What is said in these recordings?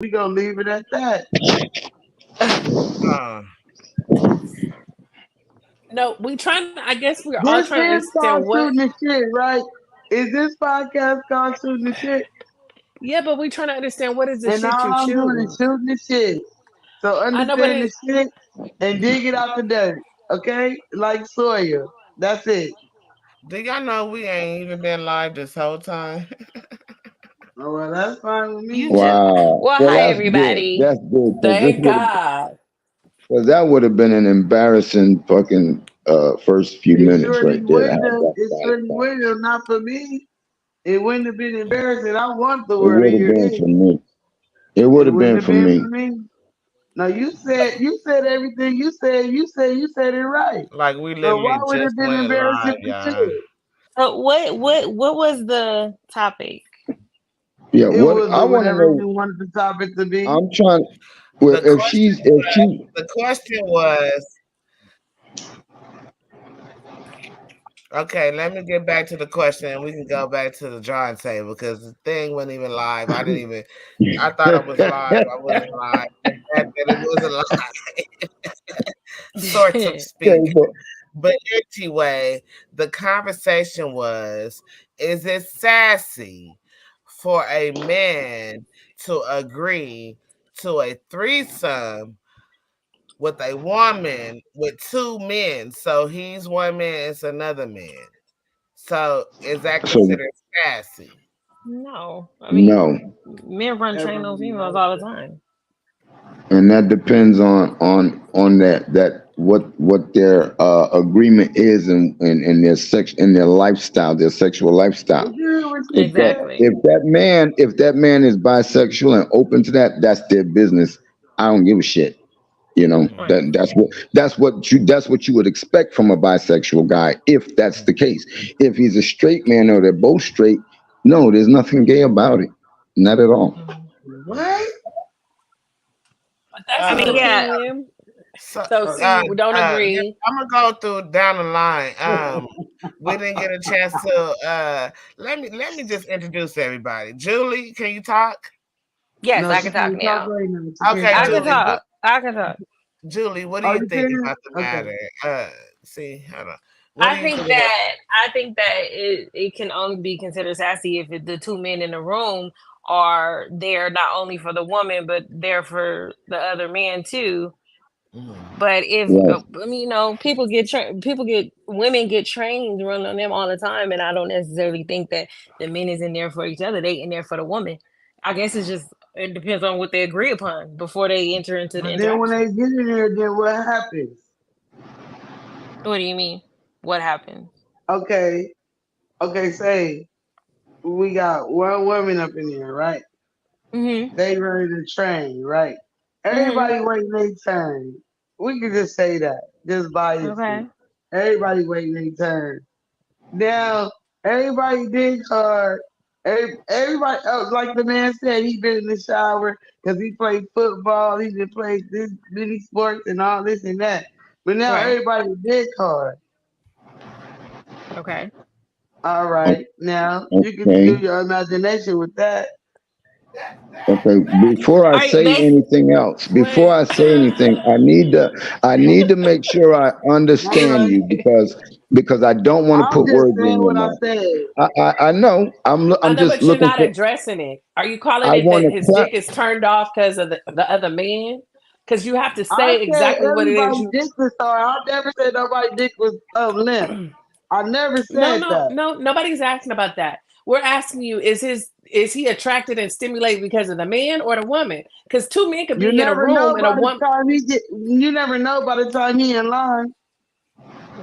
We gonna leave it at that. Uh, No, we trying. I guess we're all This trying to is understand called what. shooting the shit, right? Is this podcast called shooting the shit? Yeah, but we trying to understand what is the And shit all you I'm doing is choose. shooting the shit. So I know, but understand the shit and dig it out the dirt. Okay? Like Sawyer. That's it. do y'all know we ain't even been live this whole time? Oh, well, that's fine with You me. just Wow. well, Well, hi that's good. everybody. That's good because this Thank would have, God. because that would have been an embarrassing fucking first few It minutes surely right there to would have have. that It kind of surely thing. would have. Not for me. It wouldn't have been embarrassing. I want the It word would in have your been ear. for me. It would It have wouldn't been have for been me. for me. No, you said everything you said it right. Like we So why literally would it just have been went embarrassing live, for y'all. you? So what was the topic? Yeah. It What was I want to whatever know. you wanted the topic to be. I'm trying. Well, The question if was, she, the question was, okay, let me get back to the question and we can go back to the drawing table because the thing wasn't even live. I didn't even, I thought I was live. I wasn't live. The fact that it wasn't live, sorts of okay, speaking. But anyway, the conversation was, is it sassy for a man to agree to a threesome with a woman with two men? So he's one man, it's another man. So is that so considered sassy? No. I mean, no, men run train on Everyone females knows all the that. time. and that depends on that what their agreement is in their sex in their lifestyle, their sexual I lifestyle. agree with what you If that said. Exactly. if that man is bisexual and open to that, that's their business. I don't give a shit. You know Mhm. Right. that's what you would expect from a bisexual guy if that's the case. If he's a straight man or they're both straight, no, there's nothing gay about it, not at all. Mhm. What? But that's I his mean, Uh, yeah. opinion. so So see, we don't yeah, agree. I'm gonna go through down the line. We didn't get a chance to let me just introduce everybody. Julie, can you talk? Yes, No, I she can talk can't talk now. right now. She can't Okay, I talk can right Julie. now. What talk. I can talk. Julie, what do Oh, you you think can? about the Okay. matter? See, hold on. What do I you think think about that I think that it can only be considered sassy if the two men in the room are there not only for the woman but there for the other man too. Mhm. But if Right. I mean, people get women get trained run on them all the time, and I don't necessarily think that the men is in there for each other. They in there for the woman. I guess it depends on what they agree upon before they enter into the But then when interaction. they get in there, then what happens? What do you mean? What happens? Okay. Okay, say we got one woman up in here, right? Mm-hmm. They ready to train, right? Mm-hmm. Everybody waiting their turn. We can just say that, just biasly. Okay. Everybody waiting their turn. Now, everybody did hard. Everybody, like the man said, he been in the shower because he played football. He been played this many sports and all this and that. But now Right. everybody did hard. Okay. All right. Now you can Okay. do your imagination with that. Okay, before I Are you say bas anything else, before Wait. I say anything, I need to make sure I All understand right. you because I don't want to I'm put just words in saying your what I mouth. said. I know. I I'm know, just but you're looking not for. addressing it. Are you calling I it want that to his clap. dick is turned off because of the other man? Because you have to I say said exactly what it is everybody you. dick was hard. I never said nobody dick was limp. I never No, said no, that. no. Nobody's asking about that. We're asking you: is he attracted and stimulated because of the man or the woman? Because two men could You be in a never room know and a by the woman. time he get. You never know by the time he in line.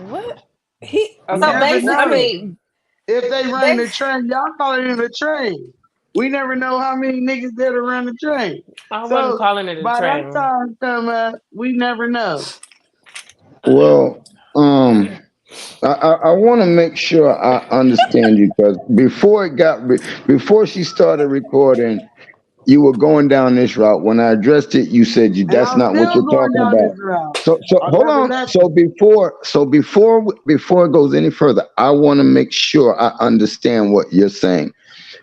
What he? You so Okay. never base? Well, I I know. mean, mean, If they run the base. train, y'all call it a train. We never know how many niggas there to run the train. I wasn't So calling it a by that train. time come up, we never know. Well, I want to make sure I understand you because before she started recording, you were going down this route. When I addressed it, you said And that's I'm not what still you're going talking down this about. route. So I hold never on. left So it. before it goes any further, I want to make sure I understand what you're saying.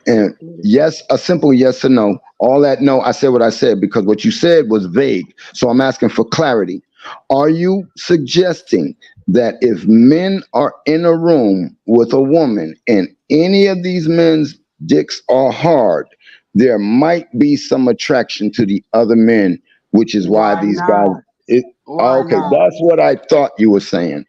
And yes, a simple yes or no. All that no, I said what I said because what you said was vague. So I'm asking for clarity. Are you suggesting that if men are in a room with a woman and any of these men's dicks are hard, there might be some attraction to the other men, which is why Why these guys. not? It, Why okay, not? that's what I thought you were saying.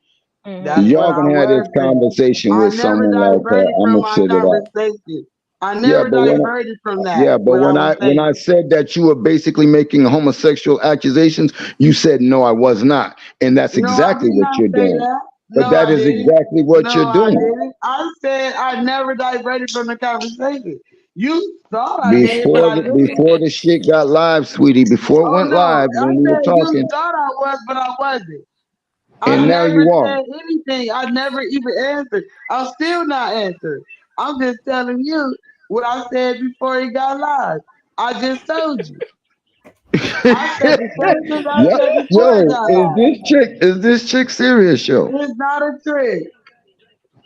That's what Y'all I can have this was saying. conversation I with never someone like her. diverted I'm from gonna my shut it up. conversation. I Yeah, never but when diverted from that. yeah, but What I was when I saying. said that you were basically making homosexual accusations, you said no, I was not, and that's No, I exactly did what not you're say doing. that. But No, that I is didn't. exactly what No, you're I doing. didn't. I said I never diverted from the conversation. You thought I did, but Before I the didn't. before the shit got live, sweetie, before it Oh went no, live, I when we were said you talking, thought I was, but I wasn't. I and now never you are. said anything. I never even answered. I'm still not answering. I'm just telling you what I said before it got live. I just told you. I said the same thing I Yep. said before it Yo, got live. is this chick serious, yo? It's not a trick.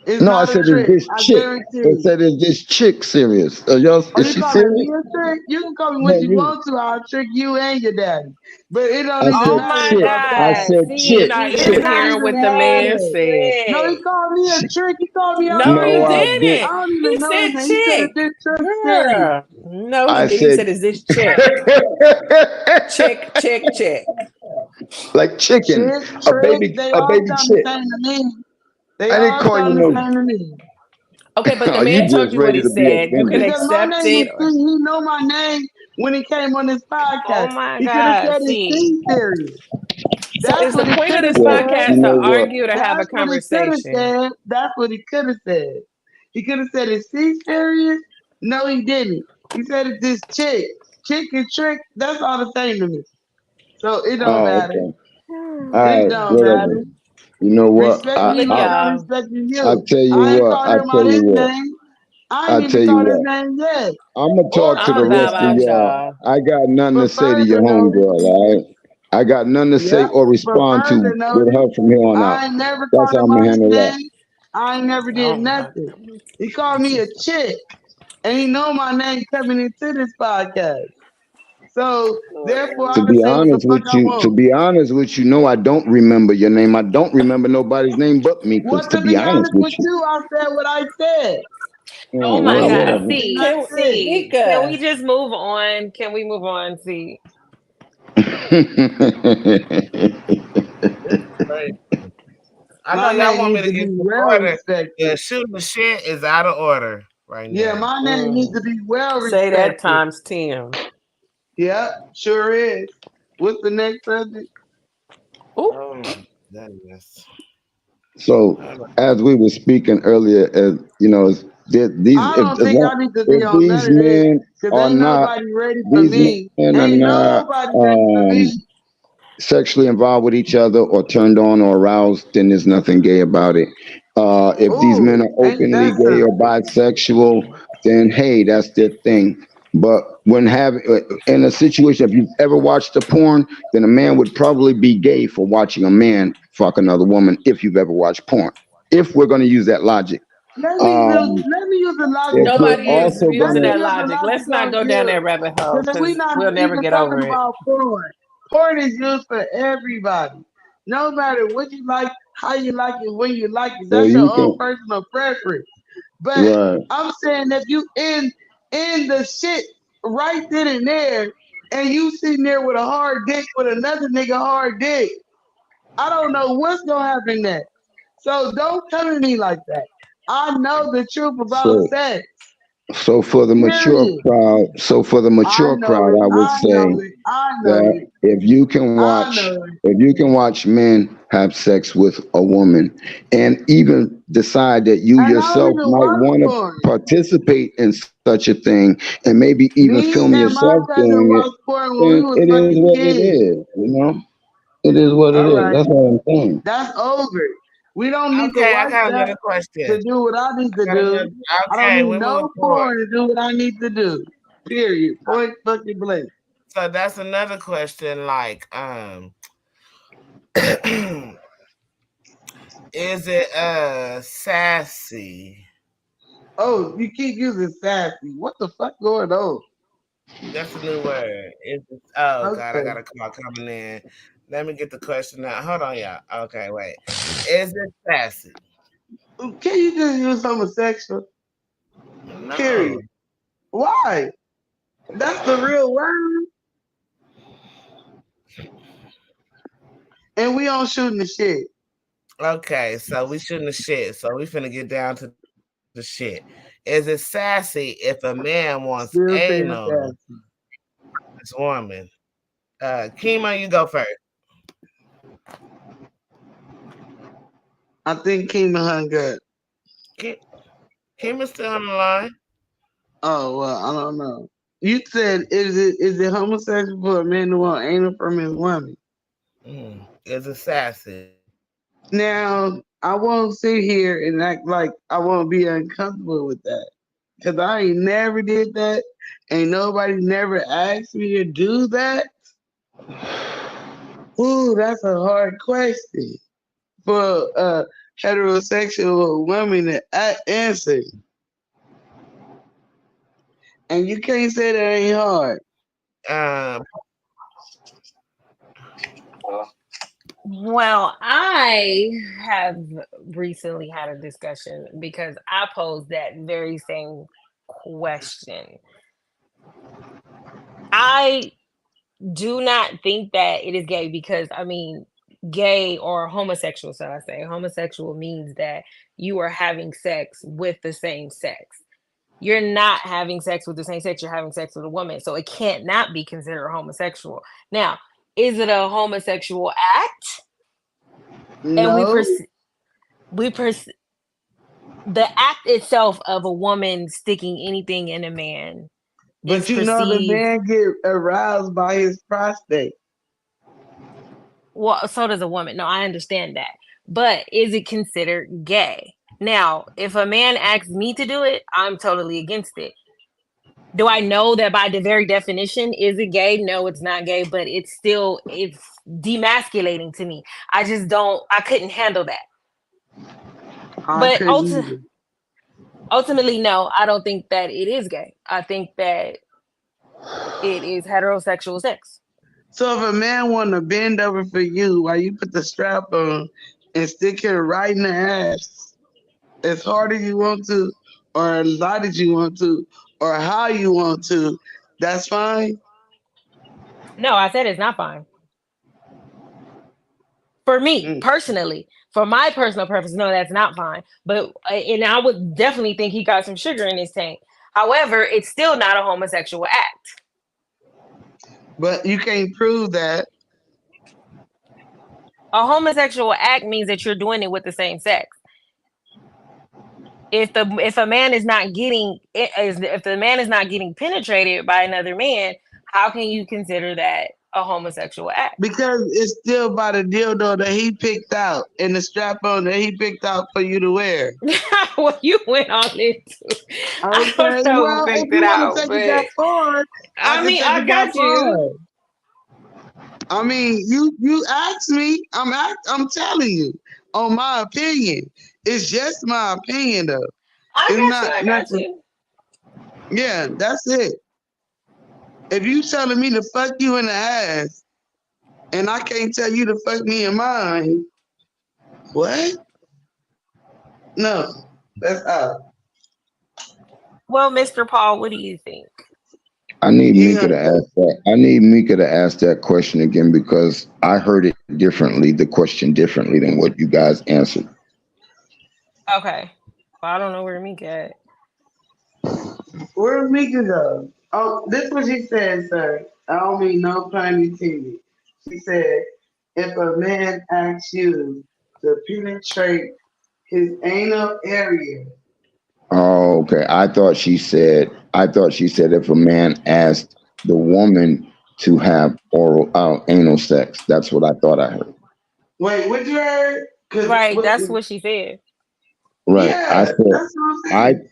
It's No, I not a said is trick. this I chick. guarantee I you. said is this chick serious? Y'all, Are is you she calling serious? me a trick? You can call me No, what you you. want to. I'll trick you and your daddy. But it don't I even Oh said matter my chick. about I that. God. said You're See, chick, not It even chick. don't hearing even what the man matter. said. No, he trick. called me a trick. He called me all No, kind he No, of I names. did. I didn't. don't He even know his said name. He said, "Is chick. this trick serious?" Girl. No, he I didn't. He said said, is this chick? Chick, chick, chick. like chicken, Chick, trick, they a all baby sound the chick. same to me. They I didn't all call you sound the no. same to me. Okay, but the Oh, you man told just you what ready he to be said. You can offended. Because my accept name is it. C. He know my name when he came on this Oh podcast. my He could have God. said it's See. C serious. So That's is the what he point of could have this Well, said. you podcast to know what? argue or to have a That's what he could have conversation? said. That's what he could have said. He could have said, "Is C serious?" No, he didn't. He said it's this chick. Chick and trick, that's all the same to me. So it don't Oh, matter. okay. All It right, don't whatever. matter. You know what? Respect me Look, like I'm y'all. respecting I you. tell you I ain't what. called I him tell out you his what. name. I I ain't even tell you called his what. name yet. I'm gonna Or talk to I'm the gonna bow rest of out, notice. y'all. y'all. I got nothing to For say to your further notice. homegirl. All right. I got nothing to say Yep. or For respond to further with notice. her from here on out. I ain't never That's called how him I'm gonna out his handle that. name. I ain't never Oh did my nothing. He called me a chick. And he know my name coming into this podcast. So therefore To I can be say what the honest fuck with I you, to want. be honest with you, no, I don't remember your name. I don't remember nobody's name but me. Cause Well, to to be be honest honest with with you, you, I said what I said. Oh my well, God. whatever. And See. that's Can it. See. Can we Mika? just move on? Can we move on? See. This is crazy. I know My y'all name want me needs to to get be some well order. respected. The shooting shit is out of order right Yeah, now. my name needs to be well Say that respected. times 10. Yep, sure is. What's the next subject? Ooh. Oh my goodness. So Oh my- as we were speaking earlier, you know, these I don't think I need to be if on these none of this men because are ain't not nobody ready for these me. men are Ain't not nobody ready for me. sexually involved with each other or turned on or aroused, then there's nothing gay about it. If these men Ooh, are ain't openly that gay or something? bisexual, then hey, that's their thing. But when having in a situation, if you've ever watched a porn, then a man would probably be gay for watching a man fuck another woman. If you've ever watched porn, if we're going to use that logic, um, Let me use the logic if we're over Nobody here. is also Let using me gonna that use the logic. logic Let's not over go down here. that rabbit hole Because we're because not we'll never even get talking over it. about porn. Porn is used for everybody. No matter what you like, how you like it, when you like it. well, That's your you own can personal preference. But right. I'm saying if you in the shit right then and there, and you sitting there with a hard dick with another nigga hard dick, I don't know what's gonna happen next. So don't come to me like that. I know the truth about So sex. So for the mature Period. crowd, I know it. I would I know say it. I know that it. I know it. if you can watch men have sex with a woman and even decide that you And I don't yourself even might watch want to porn. participate in such a thing and maybe even film Me and my yourself cousin doing it, watched porn when we then was it is fucking what it kids. is, you know? It is what it All is. right. That's what I'm saying. That's over. We don't need to Okay, I watch got that another question. to do what I need to I got do. another. I don't Okay, need we moving no forward. porn to do what I need to do. Period. Point fucking blank. So that's another question. Like, is it sassy Oh, you keep using sassy. What the fuck going on? That's a new word. Oh God, I Okay. got a call coming in. Let me get the question out. Hold on, y'all. Okay, wait. Is it sassy? Can you just use homosexual? No. Period. Why? That's the real word. And we on shooting the shit. Okay, so we shouldn't have shit. So we finna get down to the shit. Is it sassy if a man wants Still saying anal? sassy. This woman. Kima, you go first. I think Kima hung up. Ki- Kima's still on the line. Oh well, I don't know. You said is it homosexual for a man to want anal from his woman? Is it sassy? Now I won't sit here and act like I won't be uncomfortable with that. Cause I ain't never did that. Ain't nobody never asked me to do that. Ooh, that's a hard question for a heterosexual woman to answer. And you can't say that ain't hard. Um, Well, I have recently had a discussion because I posed that very same question. I do not think that it is gay because, I mean, gay or homosexual, so I say homosexual means that you are having sex with the same sex. You're not having sex with the same sex, you're having sex with a woman. So it can't not be considered homosexual. Now, is it a homosexual act? And No, the act itself of a woman sticking anything in a man is but you know the perceived. man get aroused by his prostate. Well, so does a woman. No, I understand that. But is it considered gay? Now, if a man asks me to do it, I'm totally against it. Do I know that by the very definition, is it gay? No, it's not gay, but it's demasculating to me. I couldn't handle that. I But couldn't either. ultimately, no, I don't think that it is gay. I think that it is heterosexual sex. So if a man want to bend over for you while you put the strap on and stick it right in the ass, as hard as you want to, or as light as you want to, or how you want to, that's fine. No, I said it's not fine. For me Mm. personally, for my personal preference, no, that's not fine. But and I would definitely think he got some sugar in his tank. However, it's still not a homosexual act. But you can't prove that. A homosexual act means that you're doing it with the same sex. If a man is not getting if the man is not getting penetrated by another man, how can you consider that a homosexual act? Because it's still by the dildo that he picked out and the strap on that he picked out for you to wear. Well, you went on into. I Okay, don't know who well, if picked it you want to out, take it but that far, I I can mean, take I it that got you. far. I mean, you asked me. I'm telling you, on my opinion, it's just my opinion though. It's not I got nothing. you. Yeah, that's it. If you telling me to fuck you in the ass, and I can't tell you to fuck me in mine, what? No, that's out. Well, Mr. Paul, what do you think? I need He Mika hung to up. ask that. I need Mika to ask that question again because I heard it differently, the question differently than what you guys answered. Okay. Well, I don't know where Mika at. Where Mika go? Oh, this is what she said, sir. I don't mean no pun intended. She said, if a man asks you to penetrate his anal area, Oh, okay. I thought she said if a man asked the woman to have anal sex. That's what I thought I heard. wait, what you heard? Cause Right, that's what she said. Right. I yeah, said that's what I'm I saying.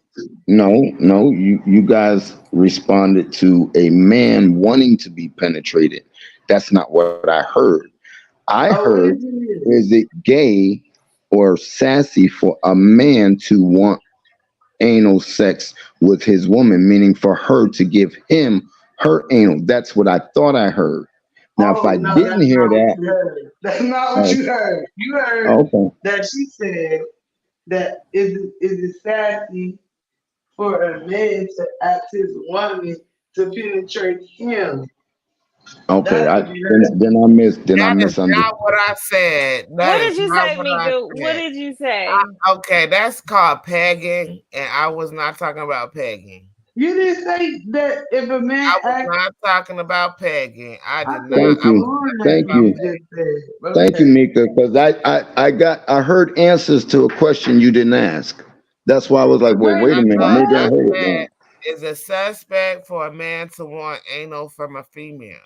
no, you guys responded to a man wanting to be penetrated. That's not what I heard. I Oh, what heard, is it? is it gay or sassy for a man to want anal sex with his woman, meaning for her to give him her anal. That's what I thought I heard. Now, if Oh I no, didn't that's hear not what that, you heard. That's not what oh, you heard. You heard okay, that she said that is it sassy for a man to ask his woman to penetrate him. okay. That's I what you heard. then I That is not misunderstood. what I said. That What is did you not say, what I Mika? What said. did you say? Okay, that's called pegging, and I was not talking about pegging. You didn't say that if a man I was asks. not talking about pegging. I I did could not. have Thank I was you, sworn not that's talking thank what about you you, pegging. just said. thank you, Okay. Mika, because I heard answers to a question you didn't ask. That's why I was like, well, Wait, wait a minute, No, maybe I I what? heard it said wrong. is a suspect for a man to want anal from a female.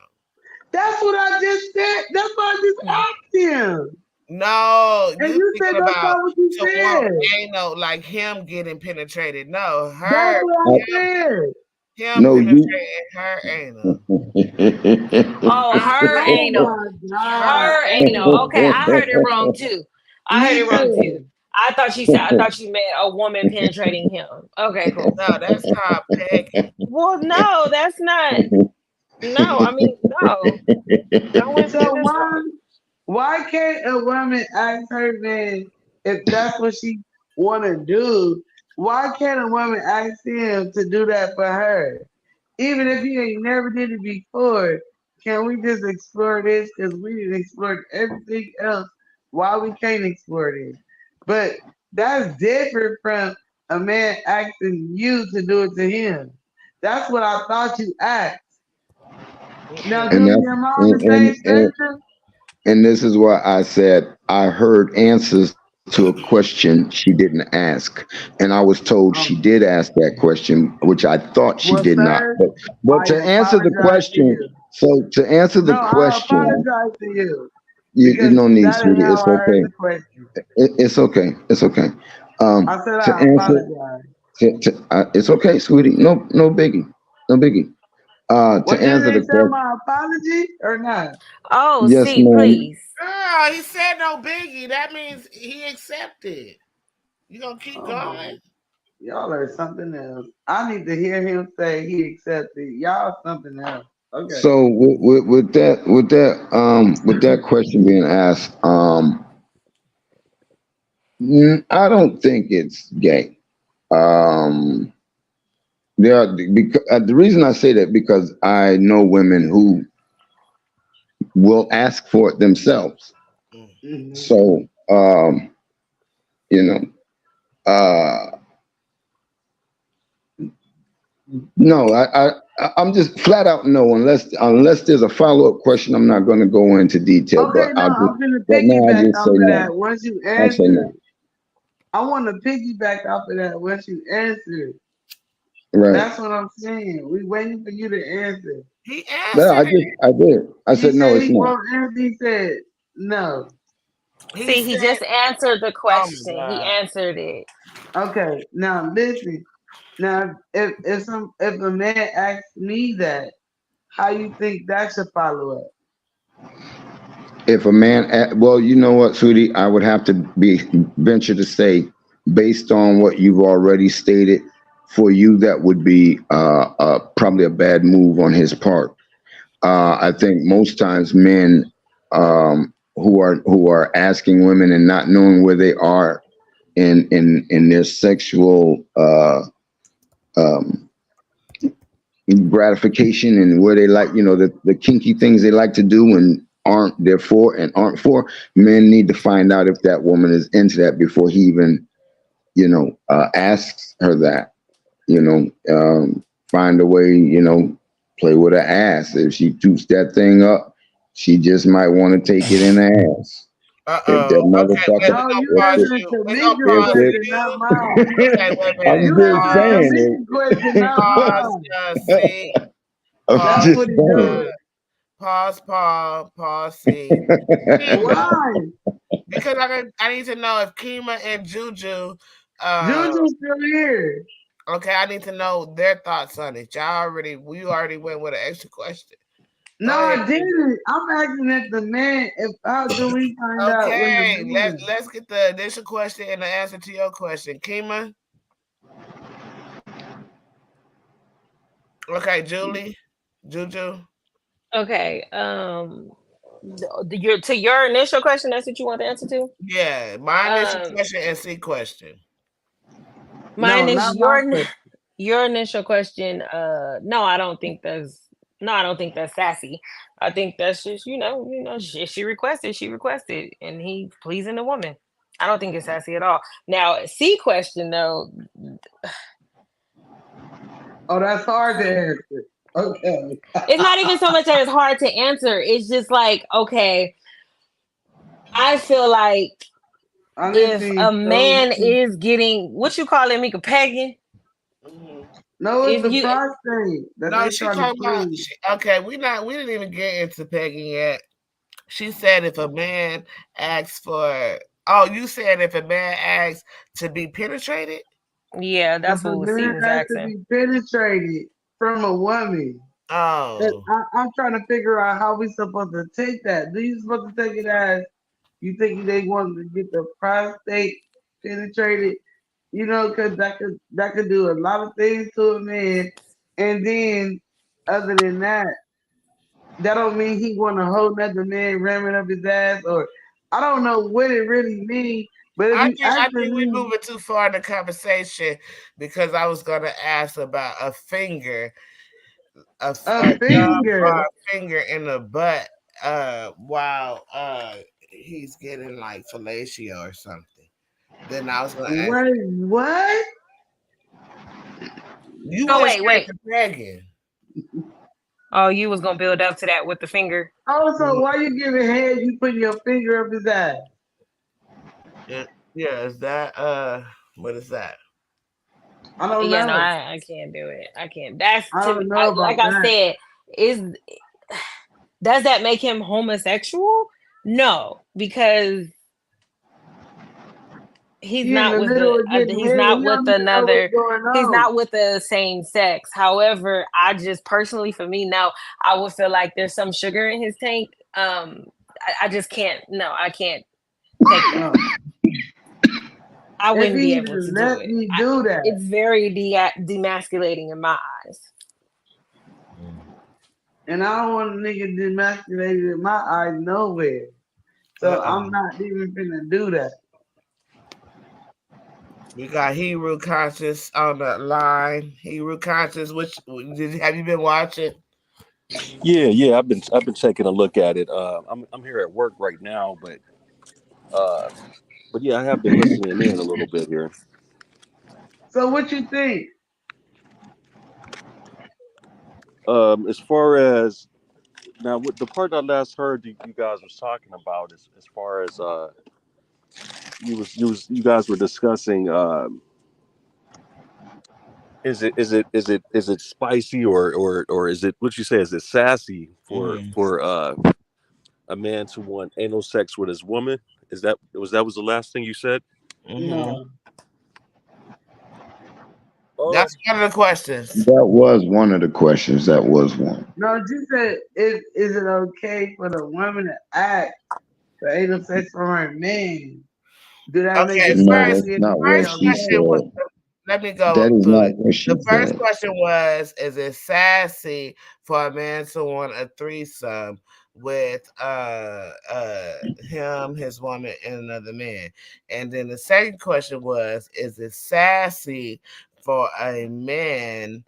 That's what I just said. That's what I just Mm. asked him. No, And you you said thinking that's about not what you to want said. anal like him getting penetrated. No, That's her what I I, said. him no, you. penetrating her anal. Oh, I'm her Oh saying anal. my her God. Her anal. anal. Okay, I heard it wrong too. I heard Me it wrong too. too. I thought you meant a woman penetrating him. Okay, cool. No, that's called pegging. Well, no, that's not. No, I mean, no. So That's not. why can't a woman ask her man if that's what she wanna do? Why can't a woman ask him to do that for her? Even if he ain't never did it before, can we just explore this? Because we didn't explore everything else. Why we can't explore this? But that's different from a man asking you to do it to him. That's what I thought you asked. Now, Mm-mm. do and that's your mom the same spectrum? and this is why I said I heard answers to a question she didn't ask, and I was told she Um, did ask that question, which I thought she well, did not. sir, But I to answer the apologize to question, you. so to answer the No, I question, apologize to you you because no need, that is sweetie. how It's I heard okay. the question. It's okay. It's okay. I said To I answer, apologize. it's okay, sweetie. No biggie. No biggie. To Well, did answer they the accept question, my apology or not? Oh, yes, see, ma'am. please. Girl, he said no biggie. That means he accepted. You gonna keep Oh my, going? y'all are something else. I need to hear him say he accepted. Y'all something else. Okay. So with that question being asked, I don't think it's gay. Um, there are because the reason I say that because I know women who will ask for it themselves. Mm. Hmm. So you know, uh, no, I'm just flat out no. Unless there's a follow up question, I'm not going to go into detail. Okay, But no, I'll just I'm gonna right now I piggyback just say off of no. that. Once you I say answer no. it, I want to piggyback off of that. Once you answer it, Right. that's what I'm saying. We waiting for you to answer. He No, answered it. I did. I He said no. said It's he not. won't answer. He said no. He See, he said, just answered the "Oh my question. He god." answered it. Okay, now listen. Now, if a man asks me that, how you think that should follow up? If a man, well, you know what, sweetie, I would have to be venture to say, based on what you've already stated, for you that would be probably a bad move on his part. I think most times men who are asking women and not knowing where they are in their sexual um, gratification and where they like, the kinky things they like to do and aren't for, men need to find out if that woman is into that before he even, asks her that, find a way, play with her ass. If she toots that thing up, she just might want to take it in the ass. If that Okay, wait, motherfucker, we're No, gonna you pause answering you. We're gonna Tamika's if pause it, question, not you. mine. Okay, wait a minute. I'm You just answering Pause. saying Tamika's question, not Pause. mine. C. I'm Pause. That's just what he Uh, doing. saying. pause. Pause. Pause. C. Kima, Why? because I need to know if Kima and Juju. Juju's still here. Okay, I need to know their thoughts on it. You already went with an extra question. No, Go ahead, I Kima. didn't. I'm asking if the man. If how do we find out when the Okay, man? let's get the initial question and the answer to your question. Kima, Okay, Julie, Juju. Okay. Your initial question, that's what you want the answer to? Yeah, my initial Um, question and C question. mine No, is not my question. your initial question. No, I don't think that's sassy. I think that's just she requested, and he pleasing the woman. I don't think it's sassy at all. Now, C question though, Oh, that's hard to answer. Okay. it's not even so much that it's hard to answer. It's just like, okay, I feel like I didn't if see a so man many. is getting what you call it, Mika pegging, Mhm. No, it's if the you prostate that No, they she trying to talking about. prove. Okay, we didn't even get into pegging yet. She said if a man asks for. Oh, you said if a man asks to be penetrated. yeah, If that's a what C man was has to asking. be penetrated from a woman, and Oh, I'm trying to figure out how we supposed to take that. Do you supposed to take it as you think they want to get the prostate penetrated? You know, because that could do a lot of things to a man, and then other than that, that don't mean he want a whole nother man ramming up his ass, or I don't know what it really means. But if you I asking think we me moving too far in the conversation because I was gonna ask about a finger, a a thumb or finger, a finger in the butt, while he's getting like fellatio or something. Then I was gonna ask wait, what? you Oh went wait. straight to pegging. Oh, you was gonna build up to that with the finger. Also, why you giving head? You putting your finger up his ass? Yeah, yeah, is that what is that? I don't Yeah, no, know. I can't do it. I can't. That's I to don't know I, about like I that. said, is does that make him homosexual? No, because He in the middle of getting he's head. not He with don't even know what's another going he's on. not with the same sex. However, I just personally, for me, no, I would feel like there's some sugar in his tank. I just can't. No, I can't take that. No. I If wouldn't he be able even to do let it. me do that, It's very demasculating in my eyes. and I don't want a nigga demasculated in my eyes nowhere. So Uh-oh. I'm not even finna do that. We got Hebrew Conscious on the line. Hebrew Conscious, which have you been watching? Yeah. I've been taking a look at it. I'm here at work right now, but yeah, I have been listening in a little bit here. So what you think? As far as now, what the part I last heard you guys was talking about is as far as you guys were discussing. Is it spicy or is it what you say? Is it sassy Mm-hmm. for a man to want anal sex with his woman? That was the last thing you said? Mm-hmm. No. That's one of the questions. That was one of the questions. That was one. No, you said is it okay for the woman to act for anal sex from her man? Do that make Okay, it No, first, that's sassy? not what first she question was. said. Let me go That is to not it. what she The first said. question was: is it sassy for a man to want a threesome with him, his woman, and another man? And then the second question was: is it sassy for a man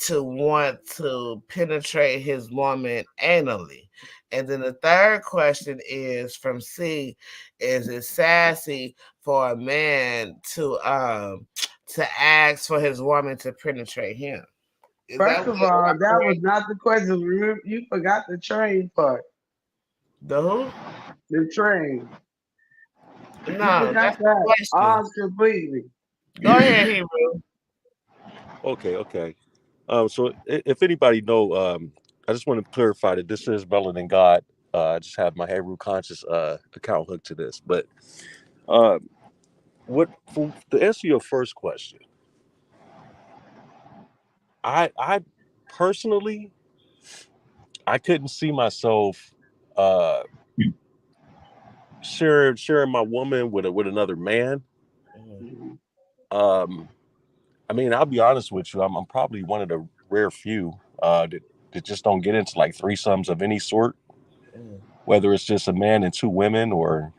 to want to penetrate his woman anally? And then the third question is from C: is it sassy for a man to ask for his woman to penetrate him? Is that First what of all, that was correct? not the question. Remember, you forgot the train part. The who? The train. You No, forgot that's the that question. all completely. Go ahead, Hebrew. Okay. So if anybody know, I just want to clarify that this is Melanin God. I just have my Hebrew Conscious account hooked to this. But um, what for, to answer your first question, I personally I couldn't see myself uh, sharing my woman with another man. Mhm. Um, I mean, I'll be honest with you. I'm probably one of the rare few. that just don't get into like threesomes of any sort, Mm. whether it's just a man and two women or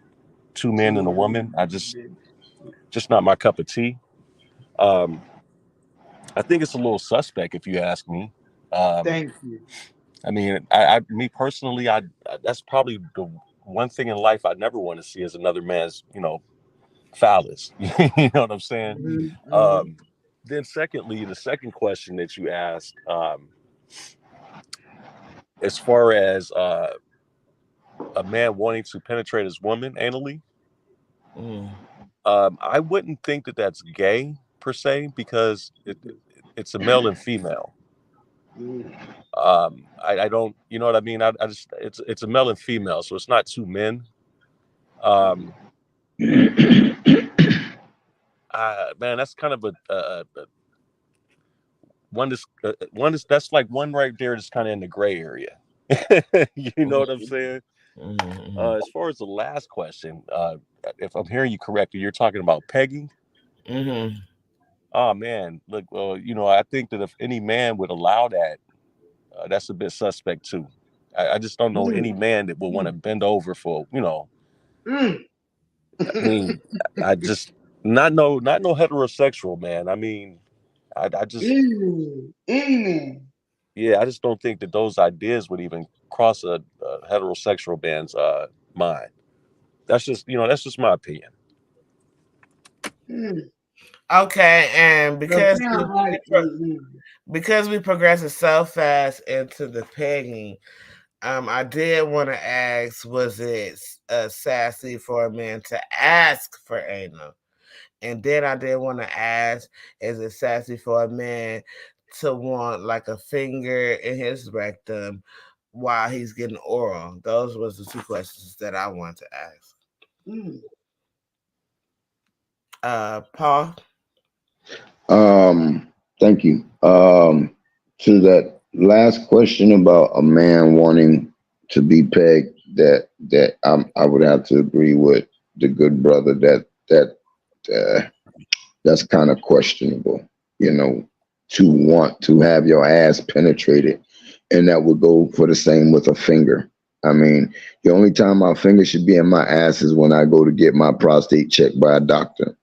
two men and a woman. Just not my cup of tea. I think it's a little suspect if you ask me. Thank you. I mean, me personally, that's probably the one thing in life I never want to see is another man's, phallus. You know what I'm saying? Mm-hmm. Then secondly, the second question that you asked, as far as a man wanting to penetrate his woman anally, I wouldn't think that that's gay per se, because it's a male and female. I don't, you know what I mean? I just, it's a male and female, so it's not two men. Man, that's kind of a one that's like one right there that's kind of in the gray area. You know what I'm saying? As far as the last question, if I'm hearing you correctly, you're talking about pegging. Oh man, look, I think that if any man would allow that, that's a bit suspect too. I just don't know any man that would want to bend over for, I mean, I just not no heterosexual man. I mean, I just yeah, I just don't think that those ideas would even cross a heterosexual man's mind. That's just my opinion. Okay, and because we progressed so fast into the pegging, I did want to ask: was it sassy for a man to ask for anal? And then I did want to ask: is it sassy for a man to want like a finger in his rectum while he's getting oral? Those was the two questions that I wanted to ask. Paul. Thank you. To that last question about a man wanting to be pegged, that I would have to agree with the good brother that's kind of questionable, to want to have your ass penetrated, and that would go for the same with a finger. I mean, the only time my finger should be in my ass is when I go to get my prostate checked by a doctor.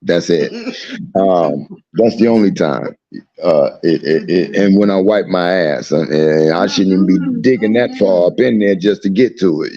That's it. That's the only time. And when I wipe my ass, and I shouldn't even be digging that far up in there just to get to it,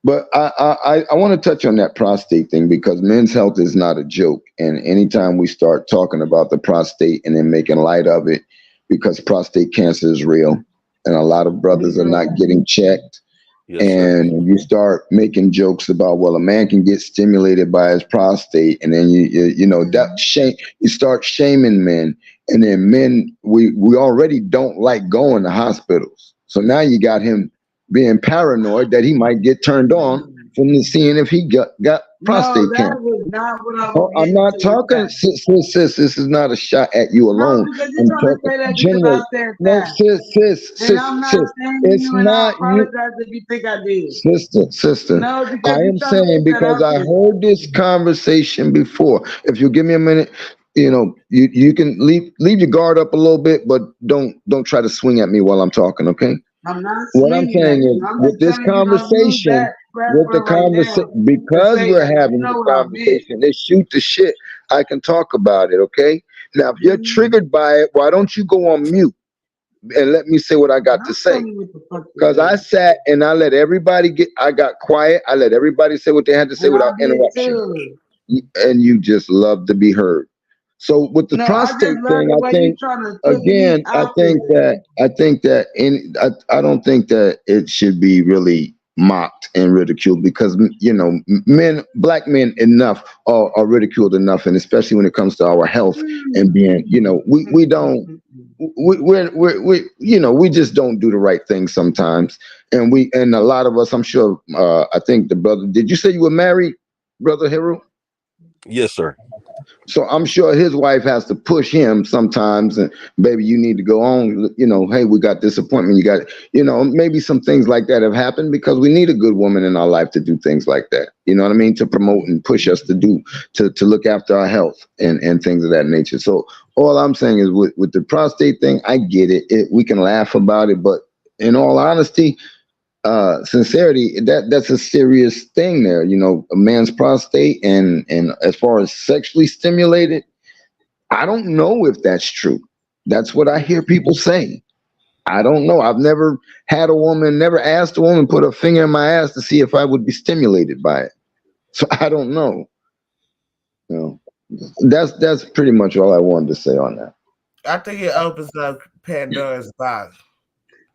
But I want to touch on that prostate thing, because men's health is not a joke. And anytime we start talking about the prostate and then making light of it, because prostate cancer is real and a lot of brothers are not getting checked. Yes, and you start making jokes about, well, a man can get stimulated by his prostate, and then you start shaming men, and then men, we already don't like going to hospitals. So now you got him being paranoid that he might get turned on from seeing if he got prostate cancer. Was not what I'm not talking, sis. This is not a shot at you alone. I'm talking generally. No, sis. It's not you. If you think I did. Sister. No, I am saying, because I heard this conversation before. If you give me a minute, you can leave your guard up a little bit, but don't try to swing at me while I'm talking, okay? I'm not. What I'm saying is, with this conversation, because we're having this conversation, they shoot the shit. I can talk about it, okay? Now, if you're triggered by it, why don't you go on mute and let me say what I got to say? Because I sat and I let everybody I got quiet. I let everybody say what they had to say without interruption. And you just love to be heard. So with the prostate thing, I think again, I don't think that it should be really mocked and ridiculed, because black men enough are ridiculed enough, and especially when it comes to our health and being, we just don't do the right thing sometimes, and a lot of us, I'm sure, I think the brother, did you say you were married, Brother Hero? Yes, sir. So I'm sure his wife has to push him sometimes, and baby, you need to go on. Hey, we got this appointment. You got, maybe some things like that have happened because we need a good woman in our life to do things like that. You know what I mean? To promote and push us to look after our health and things of that nature. So all I'm saying is with the prostate thing, I get it. We can laugh about it, but in all honesty, sincerity, that's a serious thing there. A man's prostate, and as far as sexually stimulated, I don't know if that's true. That's what I hear people say. I don't know. I've never never asked a woman put a finger in my ass to see if I would be stimulated by it. So I don't know. That's pretty much all I wanted to say on that. I think it opens up Pandora's box.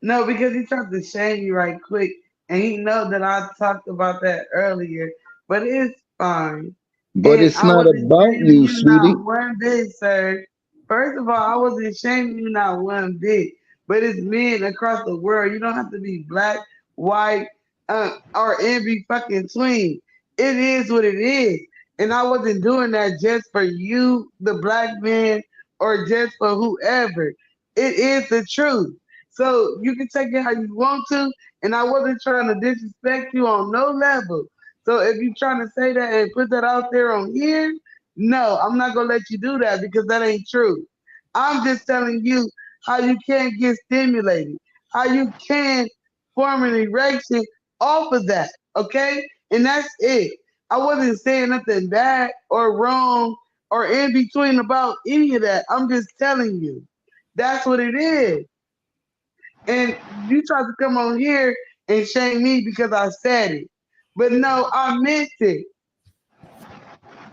No, because he tried to shame you right quick, and he know that I talked about that earlier, but it's fine. But And it's I not wasn't about shaming you, you sweetie. not one bit, sir. First of all, I wasn't shaming you not one bit. But it's men across the world. You don't have to be black, white, or every fucking tween. It is what it is. And I wasn't doing that just for you, the black man, or just for whoever. It is the truth. So you can take it how you want to. And I wasn't trying to disrespect you on no level. So if you're trying to say that and put that out there on here, no, I'm not gonna let you do that because that ain't true. I'm just telling you how you can get stimulated, how you can form an erection off of that, okay? And that's it. I wasn't saying nothing bad or wrong or in between about any of that. I'm just telling you. That's what it is. And you tried to come on here and shame me because I said it. But no, I meant it.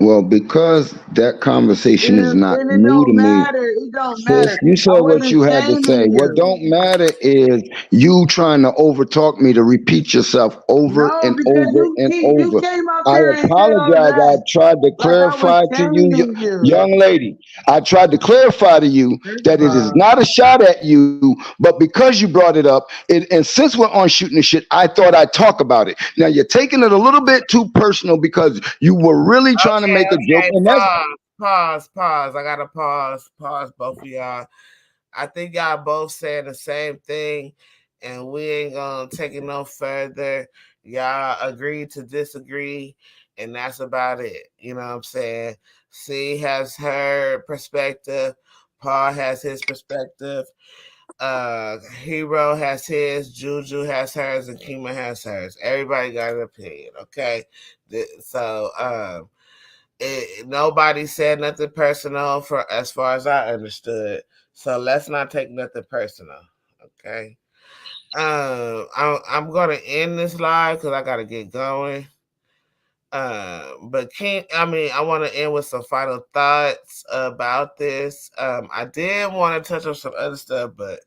Well, because that conversation And is not it new to don't me. matter. It don't Sis, matter. you I said what wasn't you had to say. shaming What you. don't matter is you trying to overtalk me to repeat yourself over No, and because over and you over. came out I there and said all apologize. I that tried to like I was clarify to you, shaming you. young lady. I tried to clarify to you First that of it is all, not a shot at you, but because you brought it up, and since we're on shooting the shit, I thought I'd talk about it. Now you're taking it a little bit too personal because you were really trying to make a joke, Okay. and that's Pause. I gotta pause both of y'all. I think y'all both saying the same thing, and we ain't gonna take it no further. Y'all agree to disagree, and that's about it. You know what I'm saying? C has her perspective, Paul has his perspective, Hero has his, Juju has hers, and Kima has hers. Everybody got an opinion, okay? So nobody said nothing personal for as far as I understood. So let's not take nothing personal. Okay. I'm gonna end this live because I gotta get going. But I want to end with some final thoughts about this. I did want to touch on some other stuff, but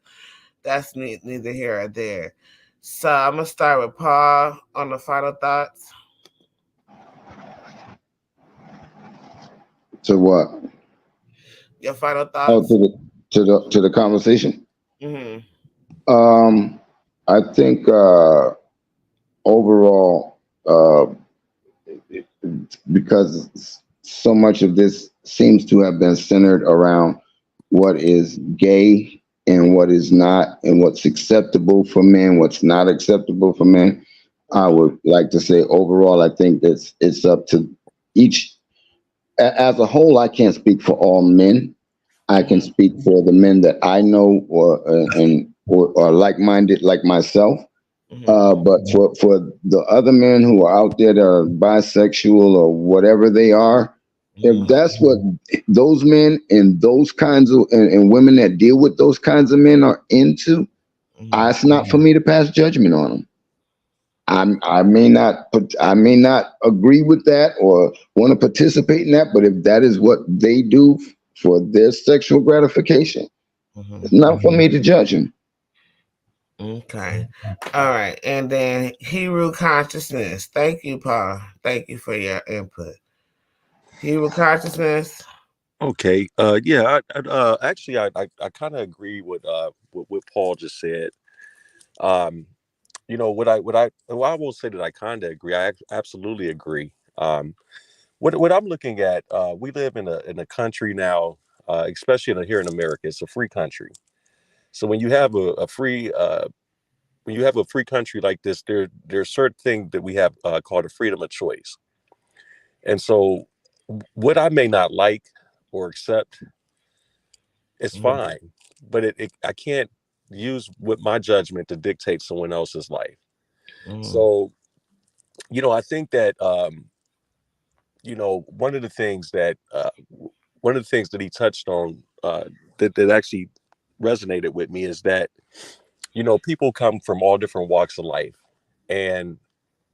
that's neither here or there. So I'm gonna start with Paul on the final thoughts. to what? Your final Oh, thoughts. to the conversation. Mm-hmm. Um, I think overall, because so much of this seems to have been centered around what is gay and what is not, and what's acceptable for men, what's not acceptable for men. I would like to say overall, I think that it's up to each. As a whole, I can't speak for all men. I can speak for the men that I know or like-minded like myself. Mm-hmm. But for the other men who are out there that are bisexual or whatever they are, if Mm-hmm. that's what those men and those kinds of and women that deal with those kinds of men are into, Mm-hmm. it's not for me to pass judgment on them. I may not agree with that or want to participate in that, but if that is what they do for their sexual gratification, Mm-hmm. it's not for me to judge them. Okay. All right. And then Hero Consciousness. Thank you, Paul. Thank you for your input. Hero Consciousness. Okay. Yeah. Actually, I kind of agree with what Paul just said. Um, what I won't say that I kind of agree. I absolutely agree. what I'm looking at, we live in a country now, especially here in America. It's a free country. So when you have a free when you have a free country like this, there's certain things that we have called a freedom of choice. And so what I may not like or accept is Mhm. fine, but I can't use with my judgment to dictate someone else's life. Mhm. So, I think that one of the things that he touched on that actually resonated with me is that people come from all different walks of life, and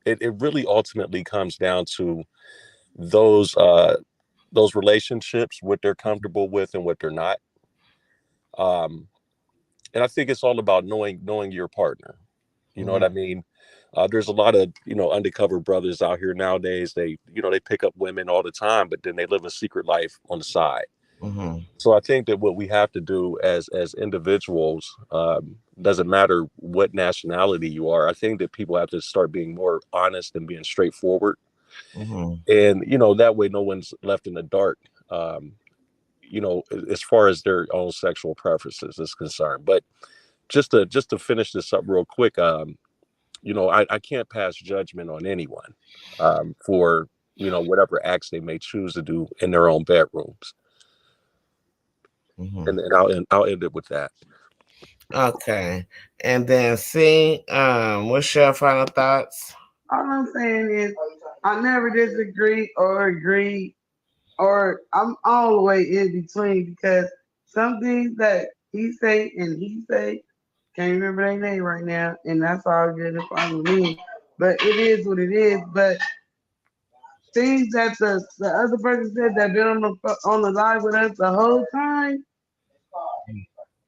it really ultimately comes down to those relationships, what they're comfortable with and what they're not. um and I think it's all about knowing your partner. You know what I mean? There's a lot of undercover brothers out here nowadays. They pick up women all the time, but then they live a secret life on the side. Mhm. So I think that what we have to do as individuals, doesn't matter what nationality you are. I think that people have to start being more honest and being straightforward, Mhm. and that way no one's left in the dark. Um, as far as their own sexual preferences is concerned. But just to finish this up real quick, I can't pass judgment on anyone for whatever acts they may choose to do in their own bedrooms. Mhm. And I'll end it with that. Okay. And then see, what's your final thoughts? All I'm saying is, I never disagree or agree, or I'm all the way in between because some things that he say and he say, can't remember their name right now, and that's all good and fine with me. But it is what it is. But things that the other person said that been on the live with us the whole time,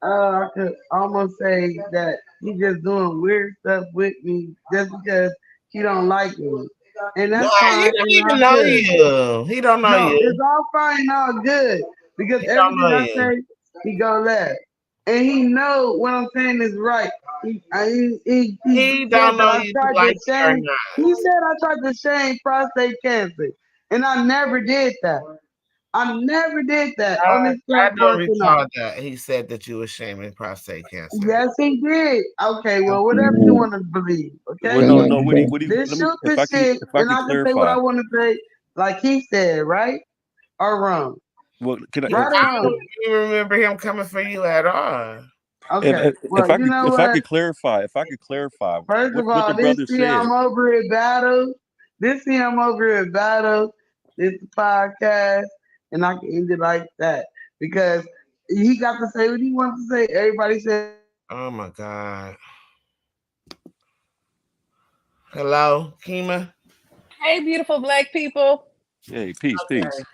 I could almost say that he just doing weird stuff with me just because he don't like me, and No, that's he fine don't and even all know good. you. He don't know No, you. it's all fine and all good because He don't everything know I you. say, he gonna laugh, and he know what I'm saying is right. He He said don't that know I you tried like to you or shame. not. He said I tried to shame prostate cancer, and I never did that. I never did that on I, this I don't platform tonight. recall that he said that you were shaming prostate cancer. Yes, he did. Okay, well, whatever you Can want to believe. Well, Okay, no, I, no, can, this let me, shoot the shit, if I and could I can say what clarify. I want to say, like he said, right or wrong, Well, can I, right or I wrong. don't even remember him coming for you at all. Okay, well, you know if I what? could clarify, First of what the all, this brother see said. I'm over at battle. This see I'm over at battle. This the podcast, and I can end it like that because he got to say what he wants to say. Everybody said. Oh my God. Hello, Kima? Hey, beautiful black people. Hey, peace, Okay. peace.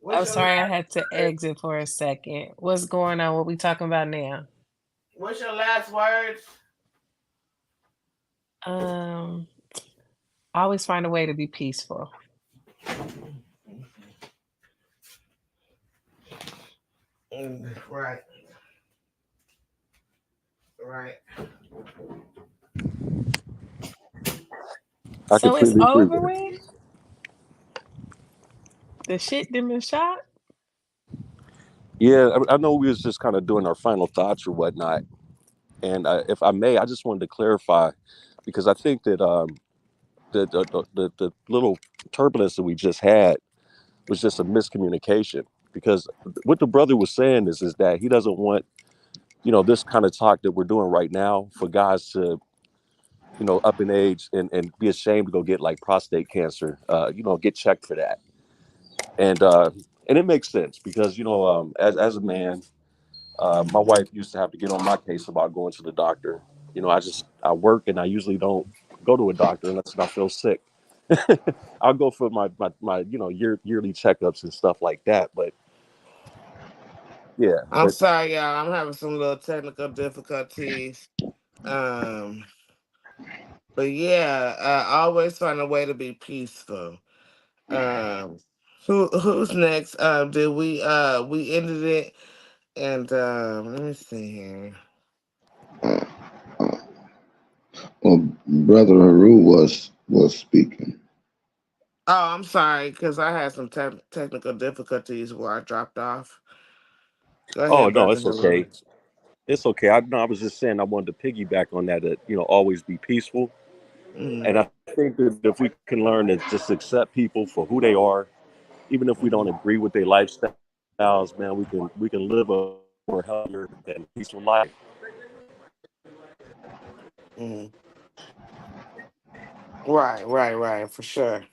What's I'm your sorry I last had to exit for a second. What's going on? What we talking about now? what's your last words? Um, I always find a way to be peaceful. Right, right. I So it's completely agree over with it. with? The shit done been shot? Yeah, I know we was just kind of doing our final thoughts or whatnot, and if I may, I just wanted to clarify because I think that the little turbulence that we just had was just a miscommunication. Because what the brother was saying is that he doesn't want this kind of talk that we're doing right now for guys to up in age and be ashamed to go get like prostate cancer, get checked for that. And it makes sense because as a man, my wife used to have to get on my case about going to the doctor. I work and I usually don't go to a doctor unless I feel sick. I'll go for my yearly checkups and stuff like that. But yeah, I'm sorry, y'all. I'm having some little technical difficulties. Um, but yeah, I always find a way to be peaceful. Um, who's next? Did we ended it, and let me see here. uh, well, Brother Haru was speaking. Oh, I'm sorry, because I had some technical difficulties where I dropped off. Go Oh ahead, no, Brother it's okay. Harold. It's okay. I was just saying I wanted to piggyback on that. That always be peaceful. And I think that if we can learn to just accept people for who they are, even if we don't agree with their lifestyles, man, we can live a more healthier and peaceful life. Mm. Right, for sure.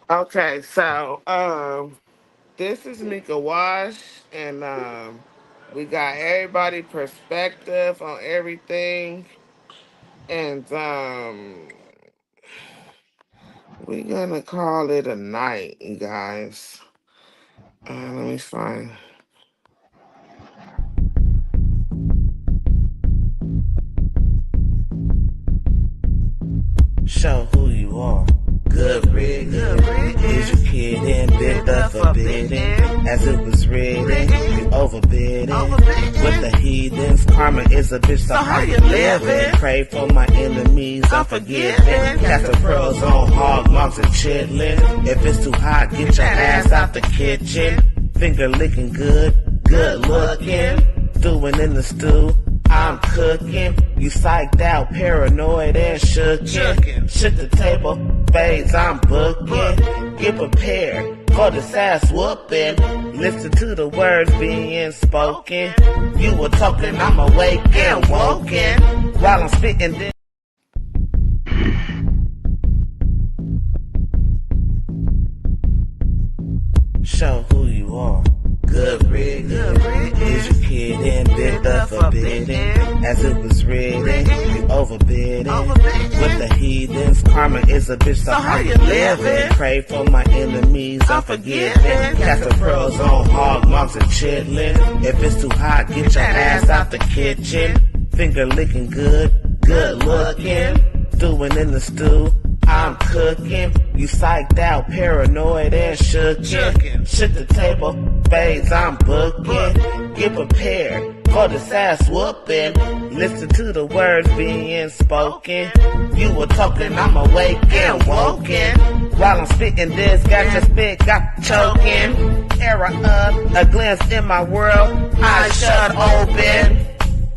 Okay, so this is Mika Wash, and we got everybody perspective on everything, and we're gonna call it a night, you guys. Let me find. Show who you are. Good rig. Is your kid in bit the forbidden? As it was written, you overbidding. With the heathens, karma is a bitch, so how you living? Pray for my enemies, I'm forgiving. Cast the pearls on hog moms and chitlin'. If it's too hot, get your ass out the kitchen. Finger licking good looking. Stewing in the stew, I'm cooking. You psyched out, paranoid and shookin'. Shook the table, spades I'm booking. Get prepared for this ass whooping. Listen to the words being spoken. You were talking, I'm awake and woken. While I'm spitting this. Show who you are. Good rig. Is your kid in bit the forbidden? As it was written, you overbidding. With the heathens, karma is a bitch, so how you living? Pray for my enemies, I'm forgiving. Cast the pearls on hog moms and chitlin'. If it's too hot, get your ass out the kitchen. Finger licking good looking. Stewing in the stew, I'm cooking. You psyched out, paranoid and shookin'. Shook the table, spades I'm booking. Get prepared for this ass whooping. Listen to the words being spoken. You were talking, I'm awake and woken. While I'm spitting this, got your spit, got choking. Era of a glance in my world, eyes shut open.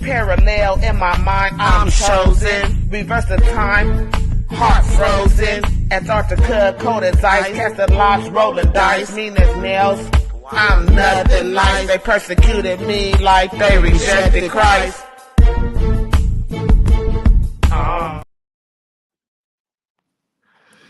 Parallel in my mind, I'm chosen. Reverse the time, heart frozen. Antarctica, cold as ice. Casting locks, rolling dice. Mean as nails, I'm nothing nice. They persecuted me like they rejected Christ.